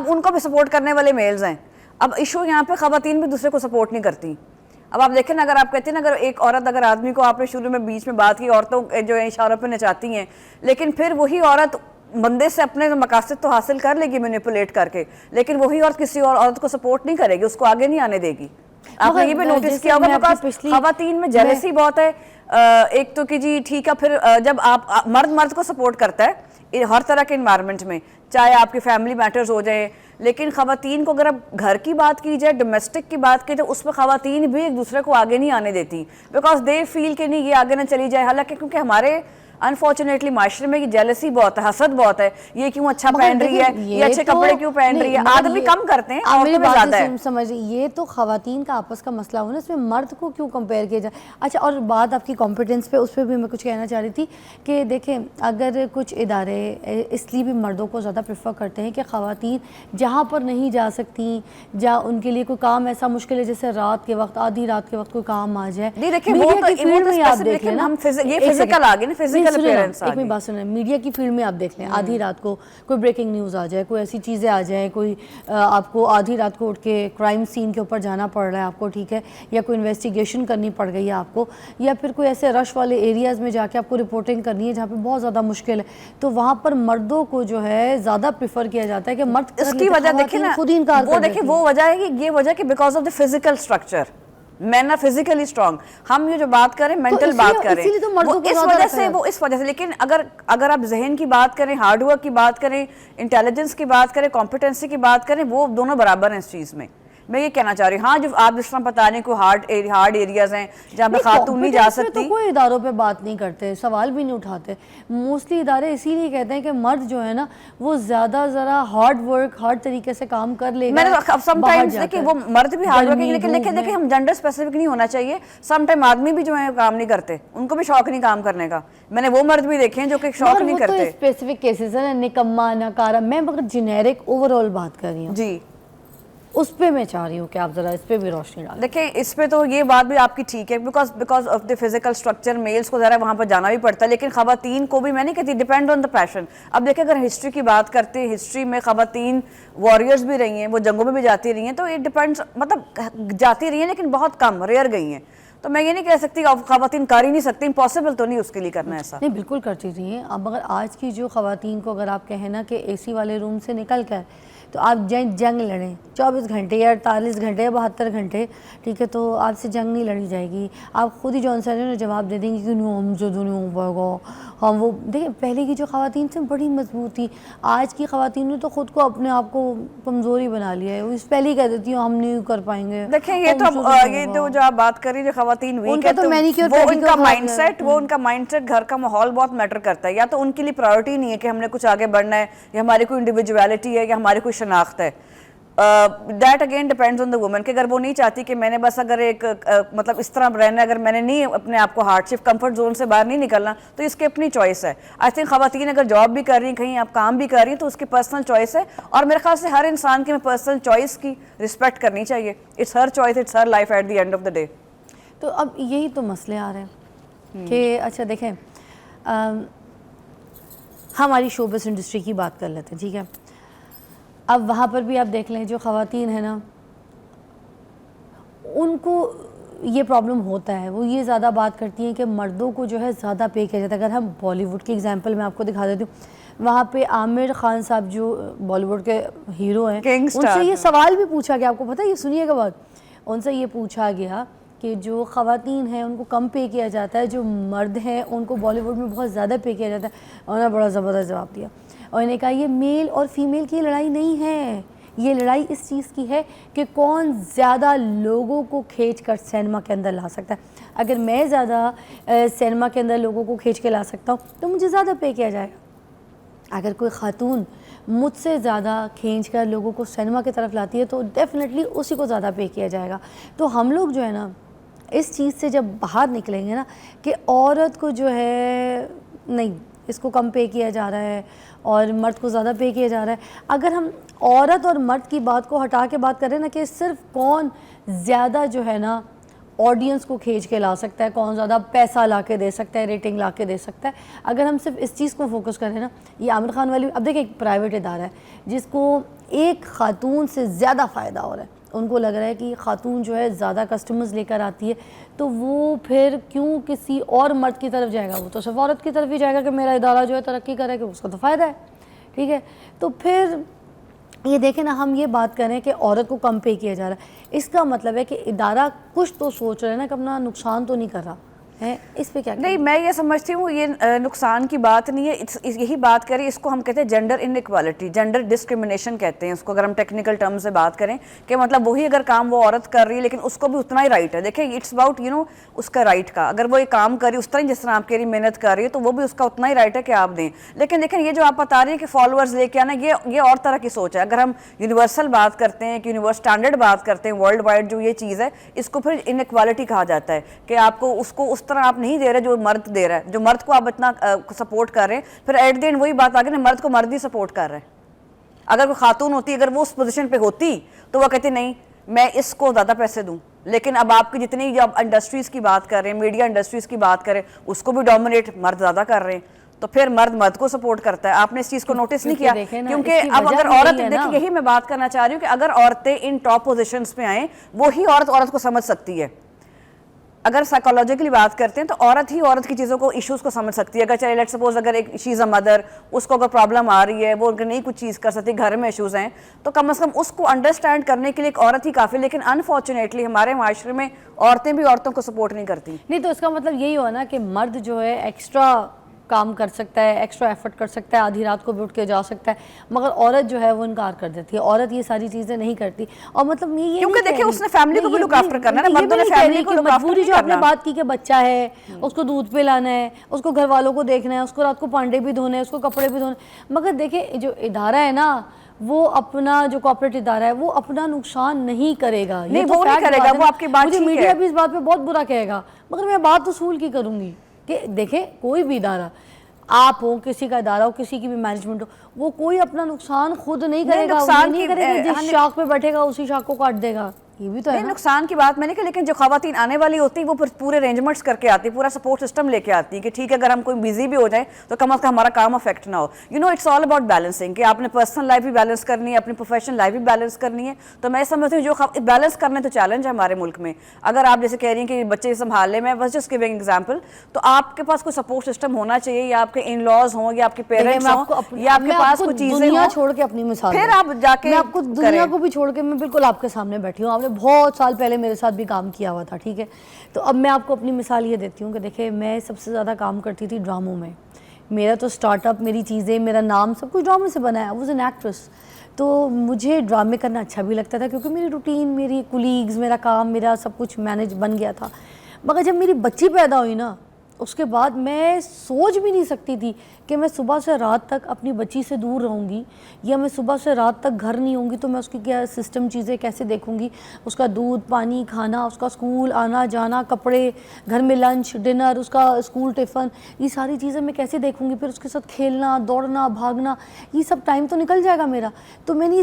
اب ان کو بھی سپورٹ کرنے والے میلز ہیں. اب ایشو یہاں پہ خواتین بھی دوسرے کو سپورٹ نہیں کرتی. اب آپ دیکھیں نا, اگر آپ کہتے ہیں نا, اگر ایک عورت اگر آدمی کو, آپ نے شروع میں بیچ میں بات کی عورتوں جو اشاروں پہ نچاتی ہیں, لیکن پھر وہی عورت بندے سے اپنے مقاصد تو حاصل کر لے گی مینیپولیٹ کر کے, لیکن وہی عورت کسی اور عورت کو سپورٹ نہیں کرے گی, اس کو آگے نہیں آنے دے گی. آپ نے یہ بھی نوٹس کیا ہوگا, بیکاز خواتین میں جیلسی بہت ہے. ایک تو کہ جی ٹھیک ہے, پھر جب آپ مرد کو سپورٹ کرتا ہے ہر طرح کے انوائرمنٹ میں, چاہے آپ کے فیملی میٹرز ہو جائیں, لیکن خواتین کو اگر اب گھر کی بات کی جائے, ڈومیسٹک کی بات کی تو اس میں خواتین بھی ایک دوسرے کو آگے نہیں آنے دیتی, بیکاز دے فیل کہ نہیں یہ آگے نہ چلی جائے. حالانکہ کیونکہ ہمارے انفارچونیٹلی معاشرے میں یہ جیلسی بہت ہے, حسد بہت ہے, یہ کیوں اچھا پہن رہی ہے, یہ اچھے کپڑے کیوں پہن رہی ہے. آدمی کم کرتے ہیں, عورتوں میں زیادہ ہے. سمجھ یہ تو خواتین کا آپس کا مسئلہ ہو نا, اس میں مرد کو کیوں کمپیئر کیا جائے. اچھا, اور بات آپ کی کمپیٹنس پہ, اس پہ بھی میں کچھ کہنا چاہ رہی تھی کہ دیکھیں اگر کچھ ادارے اس لیے بھی مردوں کو زیادہ پریفر کرتے ہیں کہ خواتین جہاں پر نہیں جا سکتی, جہاں ان کے لیے کوئی کام ایسا مشکل ہے جیسے رات کے وقت, آدھی رات کے وقت کوئی کام آ جائے. بات سنیں, میڈیا کی فیلڈ میں آپ دیکھ لیں, آدھی رات کو کوئی بریکنگ نیوز آ جائے, کوئی ایسی چیزیں آ جائیں, کوئی آپ کو آدھی رات کو اٹھ کے کرائم سین کے اوپر جانا پڑ رہا ہے آپ کو, ٹھیک ہے, یا کوئی انویسٹیگیشن کرنی پڑ گئی ہے آپ کو, یا پھر کوئی ایسے رش والے ایریاز میں جا کے آپ کو رپورٹنگ کرنی ہے جہاں پہ بہت زیادہ مشکل ہے, تو وہاں پر مردوں کو جو ہے زیادہ پریفر کیا جاتا ہے کہ مرد اس کی وجہ دیکھیں نا, خود ہی انکار کر دیتی ہیں. وہ وجہ ہے کہ یہ وجہ کہ because of the physical structure, men are physically strong. ہم یہ جو بات کریں مینٹل بات کریں, وہ اس وجہ سے. لیکن اگر آپ ذہن کی بات کریں, ہارڈ ورک کی بات کریں, انٹیلیجنس کی بات کریں, کمپیٹنسی کی بات کریں, وہ دونوں برابر ہیں اس چیز میں. میں یہ کہنا چاہ رہی ہوں. ہاں جو آپ جس طرح بتا رہے ہیں کوئی ہارڈ ایریاز ہیں جہاں پہ خاتون نہیں جا سکتی, تو کوئی اداروں پہ بات نہیں کرتے, سوال بھی نہیں اٹھاتے. موسٹلی ادارے اسی لیے کہتے ہیں کہ مرد جو ہے نا وہ زیادہ ذرا ہارڈ ورک, ہارڈ طریقے سے کام کر لے گا. میں نے سم ٹائمز دیکھیں وہ مرد بھی ہارڈ ورکنگ, لیکن دیکھیں ہم جنڈر اسپیسیفک نہیں ہونا چاہیے. سم ٹائم آدمی بھی جو ہے کام نہیں کرتے, ان کو بھی شوق نہیں کام کرنے کا. میں نے وہ مرد بھی دیکھے ہیں جو کہ شوق نہیں کرتے. وہ تو اسپیسیفک کیسز ہیں, نکما ناکارہ, میں مگر جنیرک اوور آل بات کر رہی ہوں. جی, اس پہ میں چاہ رہی ہوں کہ آپ ذرا اس پہ بھی روشنی ڈالیں. دیکھیں اس پہ تو یہ بات بھی آپ کی ٹھیک ہے, because of the physical structure males کو ذرا وہاں پر جانا بھی پڑتا ہے, لیکن خواتین کو بھی میں نہیں کہتی, ڈیپینڈ آن دا پیشن. اب دیکھیں اگر ہسٹری کی بات کرتے ہیں, ہسٹری میں خواتین واریئرز بھی رہی ہیں, وہ جنگوں میں بھی جاتی رہی ہیں, تو اٹ ڈیپینڈس, مطلب جاتی رہی ہیں لیکن بہت کم, ریئر گئی ہیں. تو میں یہ نہیں کہہ سکتی خواتین کر ہی نہیں سکتی, امپاسبل تو نہیں اس کے لیے کرنا ایسا. نہیں بالکل کرتی رہی ہیں. اب اگر آج کی جو خواتین کو اگر آپ کہیں نا کہ اے سی والے روم سے نکل کر تو آپ جنگ لڑیں 24 گھنٹے یا 48 گھنٹے یا 72 گھنٹے, ٹھیک ہے, تو آپ سے جنگ نہیں لڑی جائے گی. آپ خود ہی جان سینو نے جواب دے دیں گے کہ ہم سے دنوں پڑگا. ہم وہ دیکھیں پہلے کی جو خواتین تھیں بڑی مضبوط تھی. آج کی خواتین نے تو خود کو اپنے آپ کو کمزوری بنا لیا ہے, وہ اس پہلے ہی کہہ دیتی ہوں ہم نہیں کر پائیں گے. دیکھیں یہ تو جو آپ بات کر رہی جو خواتین ویک ہے, تو وہ ان کا مائنڈ سیٹ, گھر کا ماحول بہت میٹر کرتا ہے. یا تو ان کے لیے پرائورٹی نہیں ہے کہ ہم نے کچھ آگے بڑھنا ہے, یا ہماری کوئی انڈیویجویلٹی ہے, یا ہماری کوئی شناخت ہے. That again depends on the woman, کہ اگر وہ نہیں چاہتی کہ میں نے بس اگر ایک مطلب اس طرح رہنا ہے, اگر میں نے نہیں اپنے آپ کو ہارڈ شپ کمفرٹ زون سے باہر نہیں نکلنا, تو اس کی اپنی چوائس ہے. آئی تھنک خواتین اگر جاب بھی کر رہی ہیں, کہیں آپ کام بھی کر رہی ہیں, تو اس کی پرسنل چوائس ہے. اور میرے خیال سے ہر انسان کی پرسنل چوائس کی رسپیکٹ کرنی چاہیے. It's her choice, it's her life at the end of the day. تو اب یہی تو مسئلے آ رہے ہیں کہ اچھا دیکھیں ہماری شوبس انڈسٹری کی بات کر لیتے ہیں, ٹھیک ہے. اب وہاں پر بھی آپ دیکھ لیں جو خواتین ہیں نا, ان کو یہ پرابلم ہوتا ہے, وہ یہ زیادہ بات کرتی ہیں کہ مردوں کو جو ہے زیادہ پے کیا جاتا ہے. اگر ہم بالی ووڈ کی ایگزامپل میں آپ کو دکھا دیتی ہوں, وہاں پہ عامر خان صاحب جو بالی ووڈ کے ہیرو ہیں, ان سے یہ سوال بھی پوچھا گیا, آپ کو پتہ ہے, یہ سنیے گا بات, ان سے یہ پوچھا گیا کہ جو خواتین ہیں ان کو کم پے کیا جاتا ہے, جو مرد ہیں ان کو بالی ووڈ میں بہت زیادہ پے کیا جاتا ہے. انہوں نے بڑا زبردست جواب دیا, اور انہوں نے کہا یہ میل اور فیمیل کی لڑائی نہیں ہے, یہ لڑائی اس چیز کی ہے کہ کون زیادہ لوگوں کو کھینچ کر سینما کے اندر لا سکتا ہے. اگر میں زیادہ سینما کے اندر لوگوں کو کھینچ کے لا سکتا ہوں تو مجھے زیادہ پے کیا جائے گا. اگر کوئی خاتون مجھ سے زیادہ کھینچ کر لوگوں کو سینما کی طرف لاتی ہے تو ڈیفینیٹلی اسی کو زیادہ پے کیا جائے گا. تو ہم لوگ جو ہے نا اس چیز سے جب باہر نکلیں گے نا کہ عورت کو جو ہے نہیں اس کو کم پے کیا جا رہا ہے اور مرد کو زیادہ پے کیا جا رہا ہے, اگر ہم عورت اور مرد کی بات کو ہٹا کے بات کریں نا کہ صرف کون زیادہ جو ہے نا آڈینس کو کھینچ کے لا سکتا ہے, کون زیادہ پیسہ لا کے دے سکتا ہے, ریٹنگ لا کے دے سکتا ہے. اگر ہم صرف اس چیز کو فوکس کریں نا, یہ عامر خان والی, اب دیکھیں ایک پرائیویٹ ادارہ ہے جس کو ایک خاتون سے زیادہ فائدہ ہو رہا ہے, ان کو لگ رہا ہے کہ خاتون جو ہے زیادہ کسٹمرز لے کر آتی ہے, تو وہ پھر کیوں کسی اور مرد کی طرف جائے گا, وہ تو صرف عورت کی طرف ہی جائے گا کہ میرا ادارہ جو ہے ترقی کرے, کہ اس کا تو فائدہ ہے. ٹھیک ہے, تو پھر یہ دیکھیں نا, ہم یہ بات کریں کہ عورت کو کم پے کیا جا رہا ہے, اس کا مطلب ہے کہ ادارہ کچھ تو سوچ رہا ہے نا کہ اپنا نقصان تو نہیں کر رہا ہے. اس پہ کیا نہیں, میں یہ سمجھتی ہوں یہ نقصان کی بات نہیں ہے, یہی بات کریں, اس کو ہم کہتے ہیں جینڈر انیکوالٹی, جینڈر ڈسکرمنیشن کہتے ہیں اس کو, اگر ہم ٹیکنیکل ٹرم سے بات کریں کہ مطلب وہی اگر کام وہ عورت کر رہی ہے لیکن اس کو بھی اتنا ہی رائٹ ہے. دیکھیں اٹس اباؤٹ اس کا رائٹ کا, اگر وہ یہ کام کر رہی ہے اس طرح جس طرح آپ کہہ رہی محنت کر رہی ہے, تو وہ بھی اس کا اتنا ہی رائٹ ہے کہ آپ دیں. لیکن دیکھیں یہ جو آپ بتا رہی ہیں کہ فالوورز لے کے آنا, یہ اور طرح کی سوچ ہے. اگر ہم یونیورسل بات کرتے ہیں, کہ یونیورس اسٹینڈرڈ بات کرتے ہیں ورلڈ وائڈ, جو یہ چیز ہے اس کو پھر انیکوالٹی کہا جاتا ہے, کہ آپ کو اس طرح آپ نہیں دے رہے جو مرد دے رہا ہے, جو مرد کو آپ اتنا سپورٹ کر رہے ہیں. پھر ایٹ دی اینڈ وہی بات آ گئی نا, مرد کو مرد ہی سپورٹ کر رہا ہے. اگر کوئی خاتون ہوتی, اگر وہ اس پوزیشن پہ ہوتی تو وہ کہتی نہیں میں اس کو زیادہ پیسے دوں. لیکن اب آپ کی جتنی جب انڈسٹریز کی بات کر رہے ہیں, میڈیا انڈسٹریز کی بات کریں, اس کو بھی ڈومینیٹ مرد زیادہ کر رہے ہیں, تو پھر مرد کو سپورٹ کرتا ہے. آپ نے اس چیز کو نوٹس نہیں کیا, کیونکہ اب اگر عورت, دیکھیں یہی میں بات کرنا چاہ رہی ہوں کہ اگر عورتیں ان ٹاپ پوزیشنز پہ آئیں, وہی عورت کو سمجھ سکتی ہے. اگر سائیکالوجیکلی بات کرتے ہیں تو عورت ہی عورت کی چیزوں کو, ایشوز کو سمجھ سکتی ہے. اگر چلے لیٹ سپوز اگر ایک شی از اے مدر, اس کو اگر پرابلم آ رہی ہے, وہ اگر نہیں کچھ چیز کر سکتی, گھر میں ایشوز ہیں, تو کم از کم اس کو انڈرسٹینڈ کرنے کے لیے ایک عورت ہی کافی. لیکن انفارچونیٹلی ہمارے معاشرے میں عورتیں بھی عورتوں کو سپورٹ نہیں کرتی. نہیں, تو اس کا مطلب یہی ہوا نا کہ مرد جو ہے ایکسٹرا کام کر سکتا ہے, ایکسٹرا ایفرٹ کر سکتا ہے, آدھی رات کو بھی اٹھ کے جا سکتا ہے, مگر عورت جو ہے وہ انکار کر دیتی ہے. عورت یہ ساری چیزیں نہیں کرتی. اور مطلب یہ کیونکہ دیکھیں اس نے فیملی کو بھی لک آفٹر کرنا ہے, مردوں نے فیملی کو لک آفٹر مجبوری, جو آپ نے بات کی کہ بچہ ہے, اس کو دودھ پلانا ہے, اس کو گھر والوں کو دیکھنا ہے, اس کو رات کو پانڈے بھی دھونے ہیں, اس کو کپڑے بھی دھونے. مگر دیکھیں جو ادارہ ہے نا, وہ اپنا جو کارپوریٹ ادارہ ہے وہ اپنا نقصان نہیں کرے گا. نہیں, وہ نہیں کرے گا, وہ آپ کی بات مجھے ٹھیک ہے. میڈیا بھی اس بات پہ بہت برا کہے گا, مگر میں بات اصول کی کروں گی کہ دیکھیں کوئی بھی ادارہ, آپ ہو, کسی کا ادارہ ہو, کسی کی بھی مینجمنٹ ہو, وہ کوئی اپنا نقصان خود نہیں کرے گا. وہ نہیں کرے گا جس شاخ پہ بیٹھے گا اسی شاخ کو کاٹ دے گا. یہ بھی تو ہے. نقصان کی بات میں نے کہ, لیکن جو خواتین آنے والی ہوتی ہیں وہ پورے ارینجمنٹس کر کے آتی, پورا سپورٹ سسٹم لے کے آتی ہے کہ ٹھیک ہے اگر ہم کوئی بیزی بھی ہو جائیں تو کم از کم ہمارا کام افیکٹ نہ ہو. اٹس آل اباؤٹ بیلنسنگ, کہ آپ نے پرسنل لائف بھی بیلنس کرنی ہے, اپنی پروفیشنل لائف بھی بیلنس کرنی ہے. تو میں سمجھتی ہوں جو بیلنس کرنے تو چیلنج ہے ہمارے ملک میں. اگر آپ جیسے کہہ رہی ہیں کہ بچے سنبھال لیں, میں بس جسٹ گیونگ ایگزامپل, تو آپ کے پاس کوئی سپورٹ سسٹم ہونا چاہیے, یا آپ کے ان لاز ہوں, یا آپ کے پیرنٹس ہوں, یا آپ کے پاس کوئی چیزیں دنیا ہوں. چھوڑ کے اپنی مثال, پھر آپ جا کے میں آپ کو دنیا کو بھی چھوڑ کے میں بالکل آپ کے سامنے بیٹھی ہوں. آپ نے بہت سال پہلے میرے ساتھ بھی کام کیا ہوا تھا, ٹھیک ہے. تو اب میں آپ کو اپنی مثال یہ دیتی ہوں کہ دیکھیں میں سب سے زیادہ کام کرتی تھی ڈراموں میں. میرا تو سٹارٹ اپ, میری چیزیں, میرا نام سب کچھ ڈرامے سے بنا ہے. I was an actress. تو مجھے ڈرامے کرنا اچھا بھی لگتا تھا کیونکہ میری روٹین, میری کولیگز, میرا کام, میرا سب کچھ مینج بن گیا تھا. مگر جب میری بچی پیدا ہوئی نا, اس کے بعد میں سوچ بھی نہیں سکتی تھی کہ میں صبح سے رات تک اپنی بچی سے دور رہوں گی, یا میں صبح سے رات تک گھر نہیں ہوں گی تو میں اس کی کیا سسٹم چیزیں کیسے دیکھوں گی, اس کا دودھ پانی, کھانا, اس کا اسکول آنا جانا, کپڑے, گھر میں لنچ ڈنر, اس کا اسکول ٹفن, یہ ساری چیزیں میں کیسے دیکھوں گی. پھر اس کے ساتھ کھیلنا, دوڑنا, بھاگنا, یہ سب ٹائم تو نکل جائے گا میرا. تو میں نے